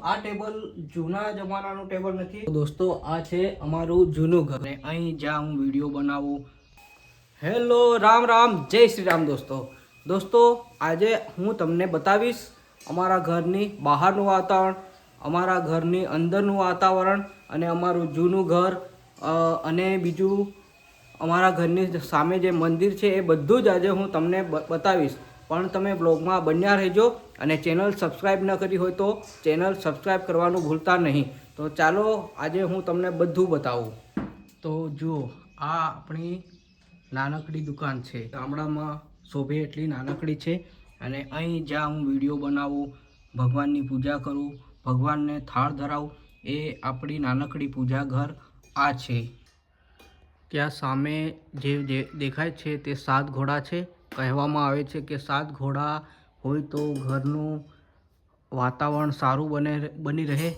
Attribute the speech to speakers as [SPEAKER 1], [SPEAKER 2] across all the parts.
[SPEAKER 1] આ ટેબલ જૂના જમાનાનું ટેબલ નથી દોસ્તો, આ છે અમારું જૂનું ઘર અને અહીં જ્યાં હું વિડીયો બનાવું. હેલો, રામ રામ, જય શ્રી રામ દોસ્તો. આજે હું તમને બતાવીશ અમારા ઘરની બહારનું વાતાવરણ, અમારા ઘરની અંદરનું વાતાવરણ અને અમારું જૂનું ઘર અને બીજું અમારા ઘરની સામે જે મંદિર છે એ બધું જ આજે હું તમને બતાવીશ. પણ તમે બ્લોગમાં બન્યા રહેજો અને ચેનલ સબસ્ક્રાઈબ ન કરી હોય તો ચેનલ સબસ્ક્રાઈબ કરવાનું ભૂલતા નહીં. તો ચાલો આજે હું તમને બધું બતાવું. તો જુઓ, આ આપણી નાનકડી દુકાન છે. ગામડામાં શોભે એટલી નાનકડી છે અને અહીં જ્યાં હું વિડીયો બનાવું, ભગવાનની પૂજા કરું, ભગવાનને થાળ ધરાવું, એ આપણી નાનકડી પૂજા ઘર આ છે. ત્યાં સામે જે દેખાય છે તે 7 ઘોડા છે. કહેવામાં આવે છે કે 7 ઘોડા હોય તો ઘરનું વાતાવરણ સારું બની રહે.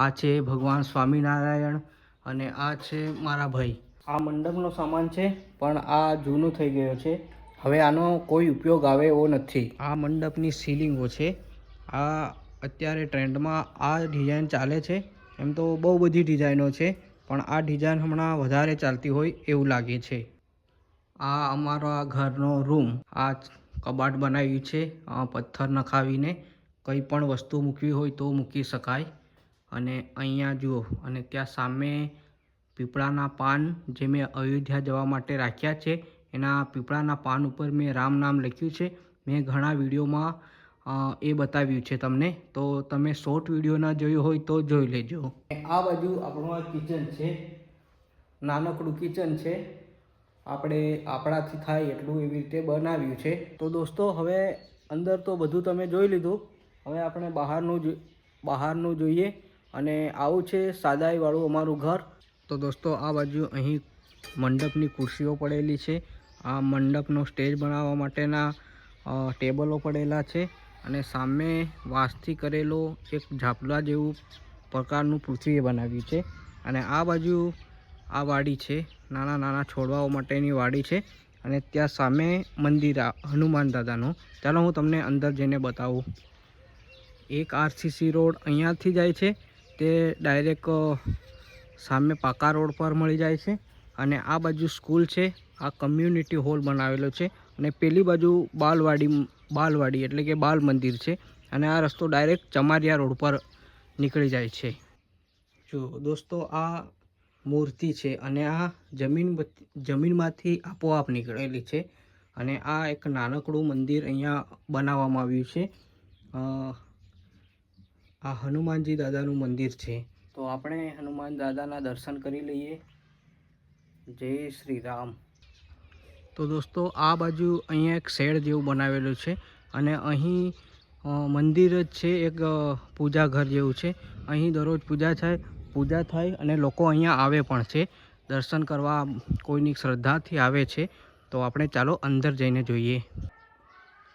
[SPEAKER 1] આ છે ભગવાન સ્વામિનારાયણ અને આ છે મારા ભાઈ. આ મંડપનો સામાન છે પણ આ જૂનું થઈ ગયો છે, હવે આનો કોઈ ઉપયોગ આવે એવો નથી. આ મંડપની સીલિંગો છે. આ અત્યારે ટ્રેન્ડમાં આ ડિઝાઇન ચાલે છે. એમ તો બહુ બધી ડિઝાઇનો છે પણ આ ડિઝાઇન હમણાં વધારે ચાલતી હોય એવું લાગે છે. આ અમારા ઘરનો રૂમ. આ કબાટ બનાવ્યું છે પથ્થર નખાવીને. કંઈ પણ વસ્તુ મૂકવી હોય તો મૂકી શકાય. અને અહીંયા જુઓ, અને ત્યાં સામે પીપળાના પાન જે મેં અયોધ્યા જવા માટે રાખ્યા છે, એના પીપળાના પાન ઉપર મેં રામ નામ લખ્યું છે. મેં ઘણા વિડીયોમાં એ બતાવ્યું છે તમને, તો તમે શોર્ટ વિડીયો ના જોયું હોય તો જોઈ લેજો. આ બાજુ આપણું આ કિચન છે, નાનકડું કિચન છે. આપણે આપણાથી થાય એટલું એવી રીતે બનાવ્યું છે. તો દોસ્તો, હવે અંદર તો બધું તમે જોઈ લીધું. હવે આપણે બહારનું જોઈએ અને આવું છે સાદાઈવાળું અમારું ઘર. તો દોસ્તો, આ બાજુ અહીં મંડપની ખુરશીઓ પડેલી છે. આ મંડપનો સ્ટેજ બનાવવા માટેના ટેબલો પડેલા છે અને સામે વાંસથી કરેલો એક ઝાપલા જેવું પ્રકારનું પૃથ્વીએ બનાવ્યું છે. અને આ બાજુ આ વાડી છે, નાના નાના છોડવાઓ માટેની વાડી છે. અને ત્યાં સામે મંદિર હનુમાન દાદાનું. ચાલો હું તમને અંદર જઈને બતાવું. એક આરસીસી રોડ અહીંયાથી જાય છે, તે ડાયરેક્ટ સામે પાકા રોડ પર મળી જાય છે. અને આ બાજુ સ્કૂલ છે. આ કમ્યુનિટી હોલ બનાવેલો છે અને પેલી બાજુ બાલવાડી એટલે કે બાલ મંદિર છે. અને આ રસ્તો ડાયરેક્ટ ચમારિયા રોડ પર નીકળી જાય છે. જો દોસ્તો, આ મૂર્તિ છે અને આ જમીનમાંથી આપોઆપ નીકળેલી છે. અને આ એક નાનકડું મંદિર અહીંયા બનાવવામાં આવ્યું છે. આ હનુમાનજી દાદાનું મંદિર છે. તો આપણે હનુમાન દાદાના દર્શન કરી લઈએ. જય શ્રી રામ. તો દોસ્તો, આ બાજુ અહીંયા એક શેડ જેવું બનાવેલું છે અને અહીં મંદિર જ છે, એક પૂજા ઘર જેવું છે. અહીં દરરોજ પૂજા થાય અને લોકો અહીંયા આવે પણ છે દર્શન કરવા. કોઈની શ્રદ્ધાથી આવે છે. તો આપણે ચાલો અંદર જઈને જોઈએ.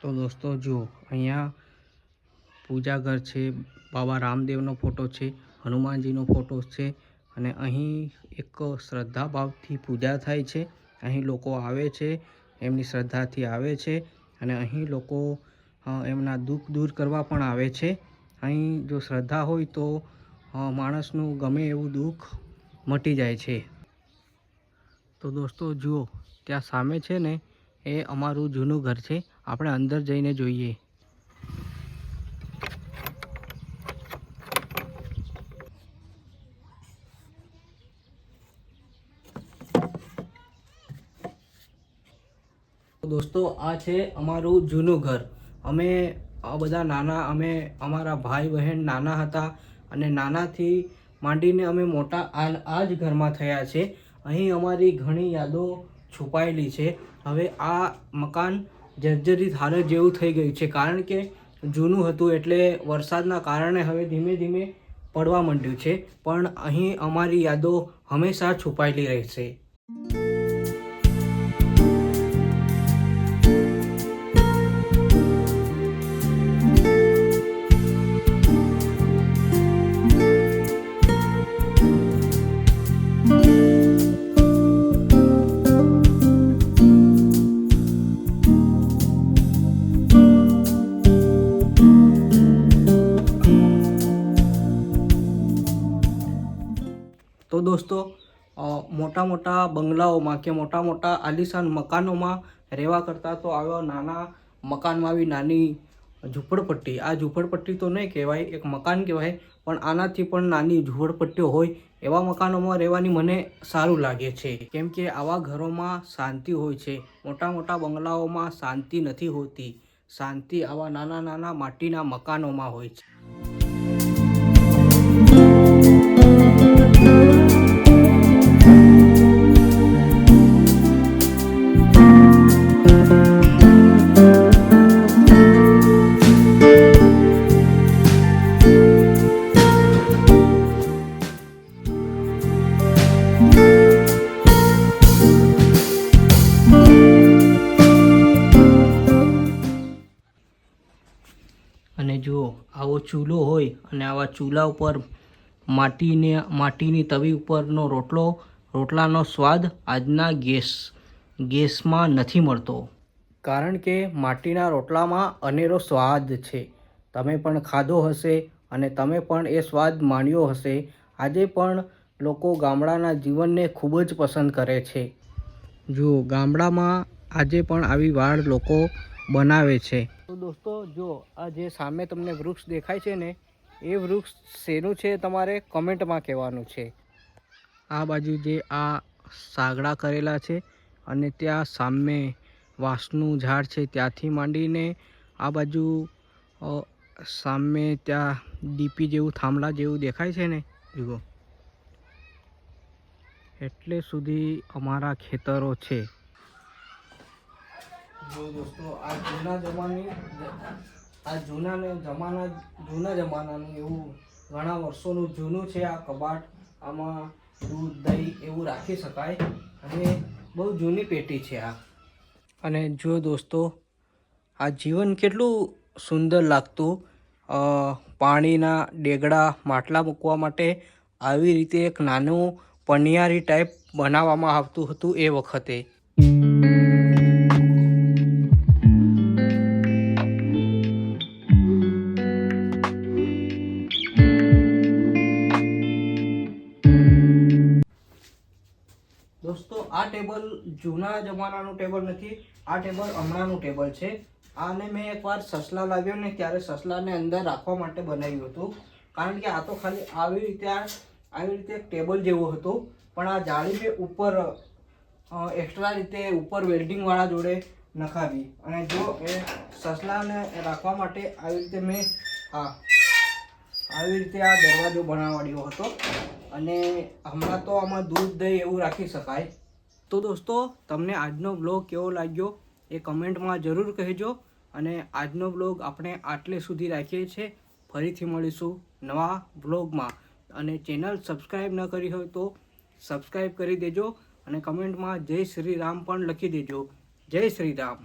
[SPEAKER 1] તો દોસ્તો જુઓ, અહીંયા પૂજા ઘર છે. બાબા રામદેવનો ફોટો છે, હનુમાનજીનો ફોટો છે અને અહીં એક શ્રદ્ધાભાવથી પૂજા થાય છે. અહીં લોકો આવે છે, એમની શ્રદ્ધાથી આવે છે અને અહીં લોકો એમના દુઃખ દૂર કરવા પણ આવે છે. અહીં જો શ્રદ્ધા હોય તો માણસનું ગમે એવું દુઃખ મટી જાય છે. તો દોસ્તો જુઓ, ત્યાં સામે છે ને એ અમારું જૂનું ઘર છે. આપણે અંદર જઈને જોઈએ. દોસ્તો, આ છે અમારું જૂનું ઘર. અમે અમારા ભાઈ બહેન નાના હતા અને નાનાથી માંડીને અમે મોટા આ જ ઘરમાં થયા છે. અહીં અમારી ઘણી યાદો છુપાયેલી છે. હવે આ મકાન જર્જરિત હાલત જેવું થઈ ગયું છે, કારણ કે જૂનું હતું એટલે વરસાદના કારણે હવે ધીમે ધીમે પડવા માંડ્યું છે. પણ અહીં અમારી યાદો હંમેશા છુપાયેલી રહેશે. તો દોસ્તો મોટા મોટા બંગલાઓમાં કે મોટા મોટા આલિશાન મકાનોમાં રહેવા કરતાં તો આવા નાના મકાનમાં આવી નાની ઝૂંપડપટ્ટી, આ ઝૂંપડપટ્ટી તો નહીં કહેવાય, એક મકાન કહેવાય, પણ આનાથી પણ નાની ઝૂંપડપટ્ટીઓ હોય એવા મકાનોમાં રહેવાની મને સારું લાગે છે. કેમ કે આવા ઘરોમાં શાંતિ હોય છે. મોટા મોટા બંગલાઓમાં શાંતિ નથી હોતી. શાંતિ આવા નાના નાના માટીના મકાનોમાં હોય છે. અને જો આવો ચૂલો હોય અને આવા ચૂલા ઉપર માટીની તવી ઉપરનો રોટલાનો સ્વાદ આજના ગેસમાં નથી મળતો. કારણ કે માટીના રોટલામાં અનેરો સ્વાદ છે. તમે પણ ખાધો હશે અને તમે પણ એ સ્વાદ માણ્યો હશે. આજે પણ લોકો ગામડાના જીવનને ખૂબ જ પસંદ કરે છે. જો ગામડામાં આજે પણ આવી વાડ લોકો બનાવે છે. તો દોસ્તો જો આ જે સામે તમને વૃક્ષ દેખાય છે ને, એ વૃક્ષ શેનું છે તમારે કમેન્ટમાં કહેવાનું છે. આ બાજુ જે આ સાગડા કરેલા છે અને ત્યાં સામે વાંસનું ઝાડ છે, ત્યાંથી માંડીને આ બાજુ સામે ત્યાં ડીપી જેવું થાંભલા જેવું દેખાય છે ને, જુઓ એટલે સુધી અમારા ખેતરો છે. જો દોસ્તો આ જૂના જમાનાનું એવું ઘણા વર્ષોનું જૂનું છે આ કબાટ. આમાં દૂધ દહીં એવું રાખી શકાય અને બહુ જૂની પેટી છે આ. અને જો દોસ્તો આ જીવન કેટલું સુંદર લાગતું. પાણીના ડેગડા માટલા મૂકવા માટે આવી રીતે એક નાનું પનિયારી ટાઈપ બનાવવામાં આવતું હતું એ વખતે. દોસ્તો આ ટેબલ જૂના જમાનાનું ટેબલ નથી, આ ટેબલ હમણાંનું ટેબલ છે. આને મેં એકવાર સસલા લાવ્યો ને ત્યારે સસલાને અંદર રાખવા માટે બનાવ્યું હતું. કારણ કે આ તો ખાલી આવી રીતે એક ટેબલ જેવું હતું, પણ આ જાળી મેં ઉપર એક્સ્ટ્રા રીતે ઉપર વેલ્ડિંગવાળા જોડે નખાવી. અને જો એ સસલાને રાખવા માટે આવી રીતે મેં આ દરવાજો બનાવડાવ્યો હતો. અને હમણાં તો આમાં દૂધ દહીં એવું રાખી શકાય. તો દોસ્તો તમને આજનો બ્લોગ કેવો લાગ્યો એ કમેન્ટમાં જરૂર કહેજો. અને આજનો બ્લોગ આપણે આટલે સુધી રાખીએ છીએ. ફરીથી મળીશું નવા બ્લોગમાં. અને ચેનલ સબસ્ક્રાઈબ ન કરી હોય તો સબસ્ક્રાઈબ કરી દેજો અને કમેન્ટમાં જય શ્રી રામ પણ લખી દેજો. જય શ્રી રામ.